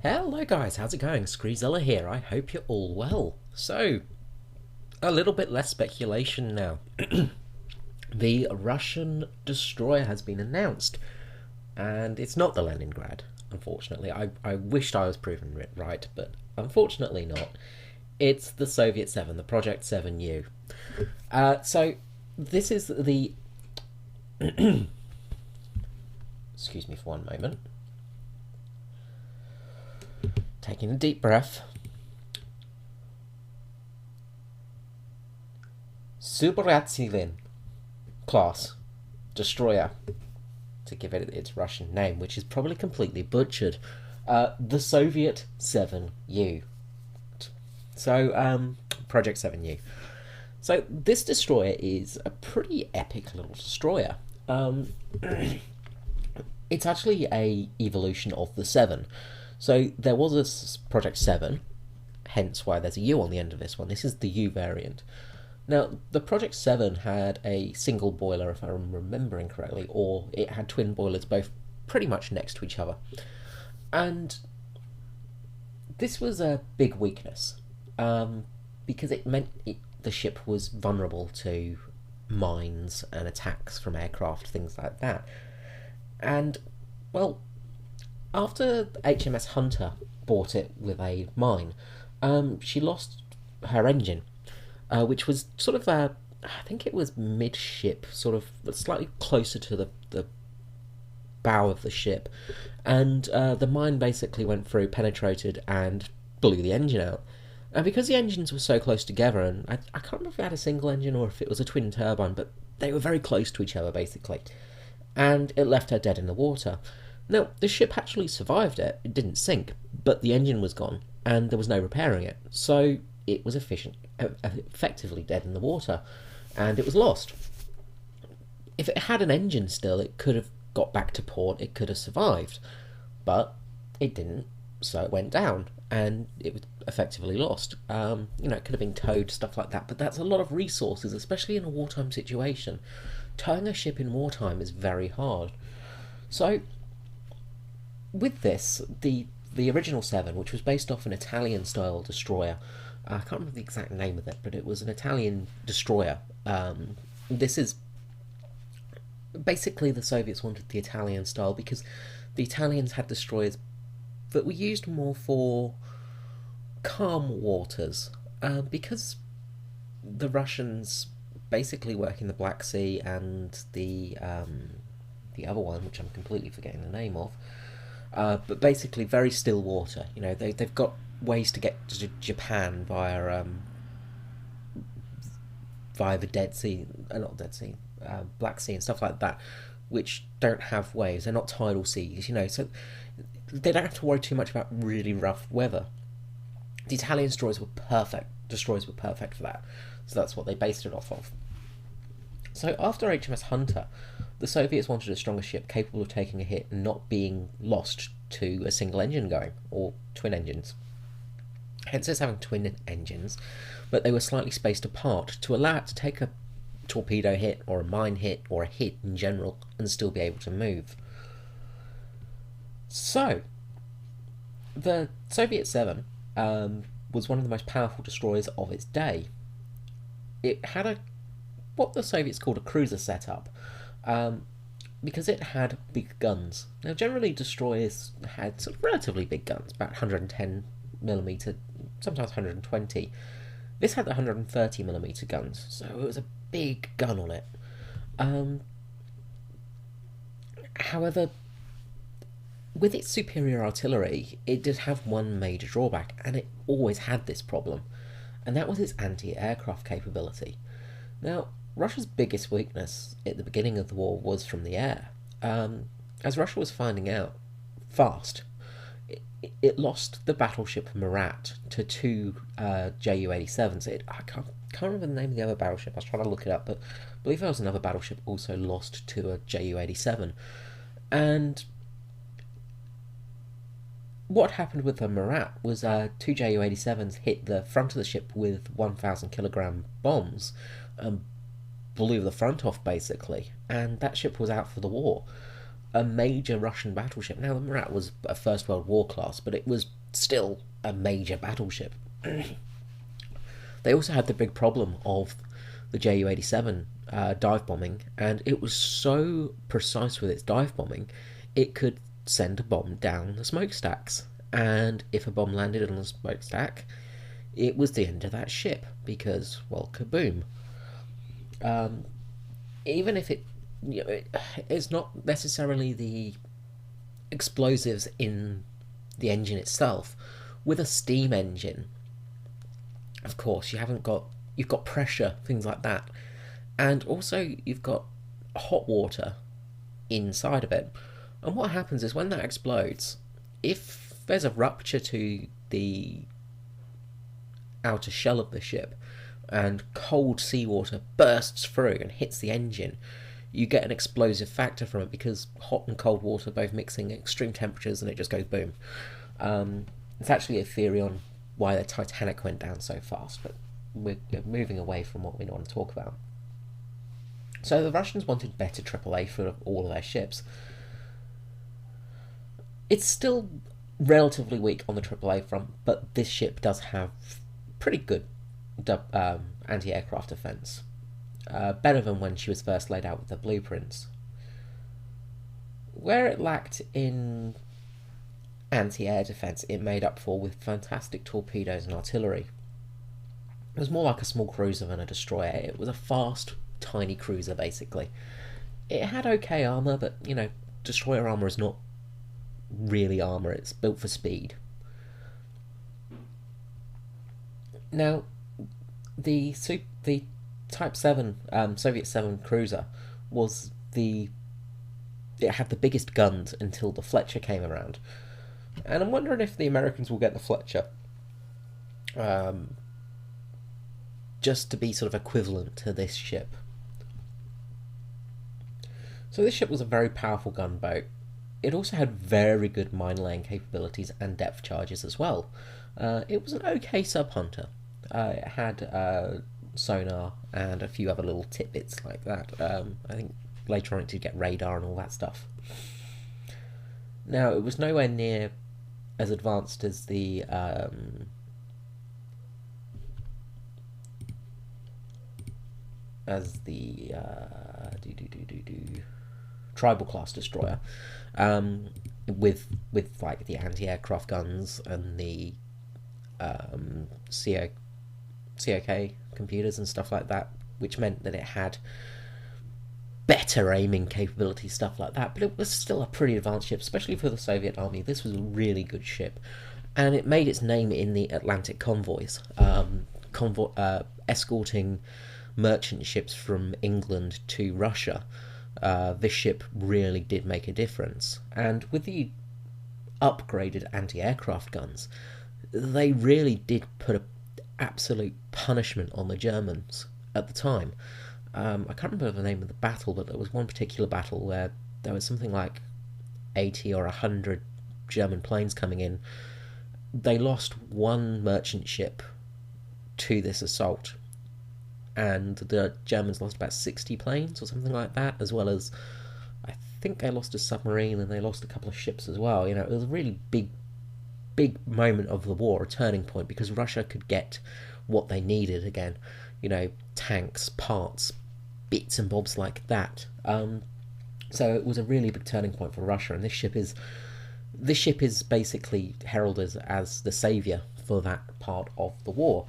Hello guys, how's it going? Screezilla here, I hope you're all well. So, a little bit less speculation now. The Russian destroyer has been announced, and it's not the Leningrad, unfortunately. I wished I was proven it right, but unfortunately not. It's the Soviet 7, the Project 7U. So, this is the... Excuse me for one moment. Taking a deep breath. Suboratsilin class destroyer, to give it its Russian name, which is probably completely butchered. The Soviet 7U. So, Project 7U. So, this destroyer is a pretty epic little destroyer. It's actually a evolution of the 7. So there was a Project 7, hence why there's a U on the end of this one. This is the U variant. Now, the Project 7 had a single boiler, if I'm remembering correctly, or it had twin boilers both pretty much next to each other. And this was a big weakness, because it meant the ship was vulnerable to mines and attacks from aircraft, things like that. And, well, after HMS Hunter bought it with a mine, she lost her engine, which was sort of I think it was midship, sort of slightly closer to the bow of the ship, and the mine basically went through, penetrated, and blew the engine out. And because the engines were so close together, and I can't remember if it had a single engine or if it was a twin turbine, but they were very close to each other basically, and it left her dead in the water. Now, the ship actually survived it. It didn't sink, but the engine was gone, and there was no repairing it. So it was effectively dead in the water, and it was lost. If it had an engine still, it could have got back to port, it could have survived. But it didn't, so it went down, and it was effectively lost. It could have been towed, stuff like that, but that's a lot of resources, especially in a wartime situation. Towing a ship in wartime is very hard. So with this, the original 7, which was based off an Italian-style destroyer, I can't remember the exact name of it, but it was an Italian destroyer. This is basically the Soviets wanted the Italian style because the Italians had destroyers that were used more for calm waters, because the Russians basically work in the Black Sea and the other one, which I'm completely forgetting the name of. But basically very still water. They've got ways to get to Japan via the Dead Sea, not Dead Sea, Black Sea and stuff like that, which don't have waves. They're not tidal seas, so they don't have to worry too much about really rough weather. The Italian destroyers were perfect. Destroyers were perfect for that, so that's what they based it off of. So after HMS Hunter, the Soviets wanted a stronger ship capable of taking a hit and not being lost to a single engine going, or twin engines. Hence it's having twin engines, but they were slightly spaced apart to allow it to take a torpedo hit, or a mine hit, or a hit in general, and still be able to move. So, the Soviet 7 was one of the most powerful destroyers of its day. It had what the Soviets called a cruiser setup, because it had big guns. Now, generally, destroyers had sort of relatively big guns, about 110mm, sometimes 120. This had the 130mm guns, so it was a big gun on it. However, with its superior artillery, it did have one major drawback, and it always had this problem, and that was its anti-aircraft capability. Now, Russia's biggest weakness at the beginning of the war was from the air. As Russia was finding out fast, it lost the battleship Murat to two Ju-87s. I can't remember the name of the other battleship. I was trying to look it up, but I believe there was another battleship also lost to a Ju-87. And what happened with the Murat was two Ju-87s hit the front of the ship with 1,000-kilogram bombs and blew the front off, basically. And that ship was out for the war. a major Russian battleship. Now, the Murat was a First World War class, but it was still a major battleship. They also had the big problem of the Ju-87 dive bombing, and it was so precise with its dive bombing, it could send a bomb down the smokestacks. And if a bomb landed on the smokestack, it was the end of that ship because, well, kaboom. Even if it's not necessarily the explosives in the engine itself. With a steam engine, of course, you've got pressure, things like that, and also you've got hot water inside of it. And what happens is when that explodes, if there's a rupture to the outer shell of the ship and cold seawater bursts through and hits the engine, you get an explosive factor from it because hot and cold water both mixing at extreme temperatures and it just goes boom. It's actually a theory on why the Titanic went down so fast, but we're moving away from what we want to talk about. So the Russians wanted better AAA for all of their ships. It's still relatively weak on the AAA front, but this ship does have pretty good anti-aircraft defense. Better than when she was first laid out with the blueprints. Where it lacked in anti-air defense, it made up for with fantastic torpedoes and artillery. It was more like a small cruiser than a destroyer. It was a fast, tiny cruiser, basically. It had okay armour, but, destroyer armour is not really armour, it's built for speed. Now, the Type 7, Soviet 7 cruiser it had the biggest guns until the Fletcher came around. And I'm wondering if the Americans will get the Fletcher just to be sort of equivalent to this ship. So this ship was a very powerful gunboat. It also had very good mine-laying capabilities and depth charges as well. It was an okay sub-hunter. It had sonar and a few other little tidbits like that. I think later on it did get radar and all that stuff. Now, it was nowhere near as advanced as the Tribal class destroyer, with like the anti-aircraft guns and the COK computers and stuff like that, which meant that it had better aiming capability, stuff like that, but it was still a pretty advanced ship, especially for the Soviet army. This was a really good ship, and it made its name in the Atlantic convoys, escorting merchant ships from England to Russia. This ship really did make a difference, and with the upgraded anti-aircraft guns, they really did put an absolute punishment on the Germans at the time. I can't remember the name of the battle, but there was one particular battle where there was something like 80 or 100 German planes coming in. They lost one merchant ship to this assault, and the Germans lost about 60 planes or something like that, as well as, I think they lost a submarine and they lost a couple of ships as well. It was a really big moment of the war, a turning point, because Russia could get what they needed again. Tanks, parts, bits and bobs like that. So it was a really big turning point for Russia, and this ship is basically heralded as the saviour for that part of the war.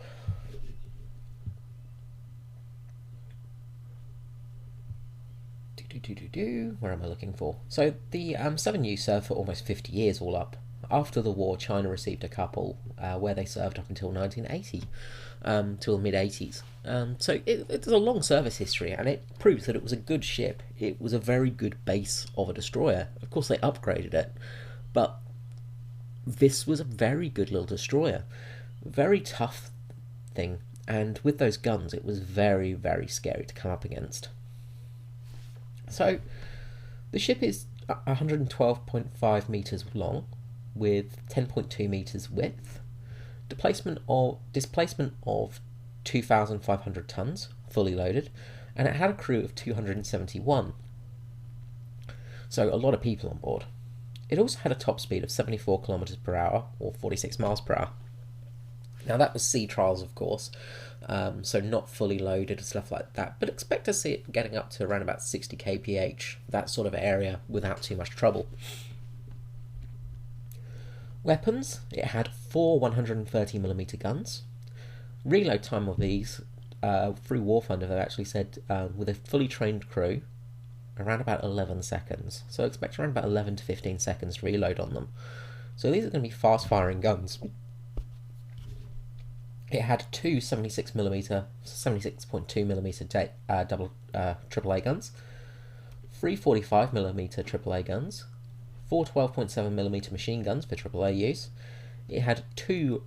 Where am I looking for? So the 7U served for almost 50 years all up. After the war, China received a couple where they served up until 1980, till the mid-80s. So it's a long service history, and it proves that it was a good ship. It was a very good base of a destroyer. Of course, they upgraded it, but this was a very good little destroyer. Very tough thing, and with those guns, it was very, very scary to come up against. So the ship is 112.5 metres long, with 10.2 metres width, displacement of 2,500 tonnes, fully loaded, and it had a crew of 271. so a lot of people on board. It also had a top speed of 74 kilometers per hour, or 46 miles per hour. Now that was sea trials, of course, so not fully loaded and stuff like that, but expect to see it getting up to around about 60 kph, that sort of area, without too much trouble. Weapons, it had 4 130mm guns. Reload time of these, through Warfunder, they've actually said, with a fully trained crew, around about 11 seconds. So expect around about 11 to 15 seconds to reload on them. So these are going to be fast-firing guns. It had two 76mm, 76.2mm double AAA guns, 3 45mm AAA guns, 4 12.7mm machine guns for AAA use. It had two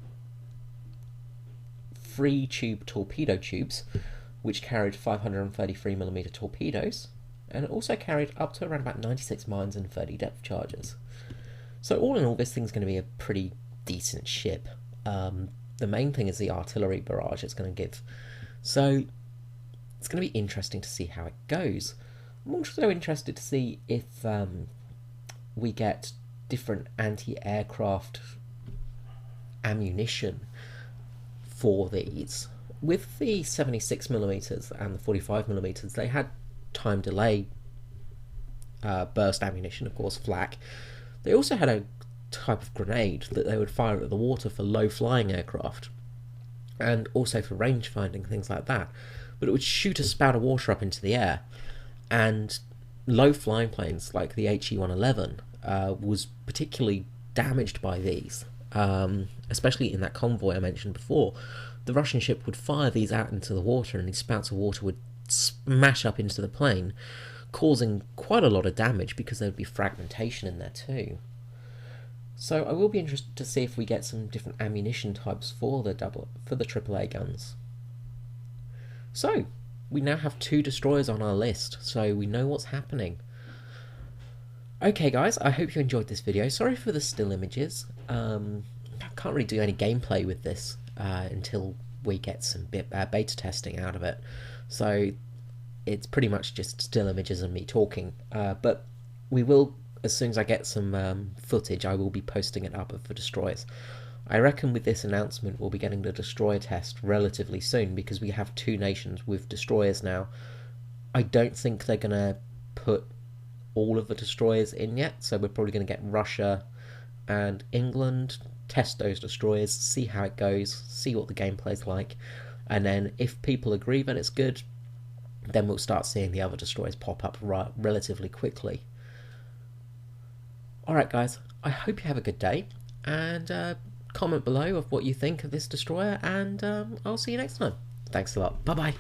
3-tube torpedo tubes, which carried 533mm torpedoes, and it also carried up to around about 96 mines and 30 depth charges. So all in all, this thing's going to be a pretty decent ship. The main thing is the artillery barrage it's going to give. So it's going to be interesting to see how it goes. I'm also interested to see if we get different anti-aircraft ammunition for these. With the 76mm and the 45mm, they had time delay burst ammunition, of course, flak. They also had a type of grenade that they would fire at the water for low flying aircraft, and also for range finding, things like that. But it would shoot a spout of water up into the air, and low flying planes like the HE-111 was particularly damaged by these, especially in that convoy I mentioned before. The Russian ship would fire these out into the water, and these spouts of water would smash up into the plane, causing quite a lot of damage because there would be fragmentation in there too. So I will be interested to see if we get some different ammunition types for the AAA guns. So we now have 2 destroyers on our list, so we know what's happening. Okay guys, I hope you enjoyed this video. Sorry for the still images. I can't really do any gameplay with this until we get some beta testing out of it. So it's pretty much just still images and me talking. But we will, as soon as I get some footage, I will be posting it up for destroyers. I reckon with this announcement we'll be getting the destroyer test relatively soon, because we have 2 nations with destroyers now. I don't think they're going to put all of the destroyers in yet, so we're probably going to get Russia and England, test those destroyers, see how it goes, see what the gameplay's like, and then if people agree that it's good, then we'll start seeing the other destroyers pop up relatively quickly. Alright guys, I hope you have a good day, and comment below of what you think of this destroyer, and I'll see you next time. Thanks a lot. Bye bye.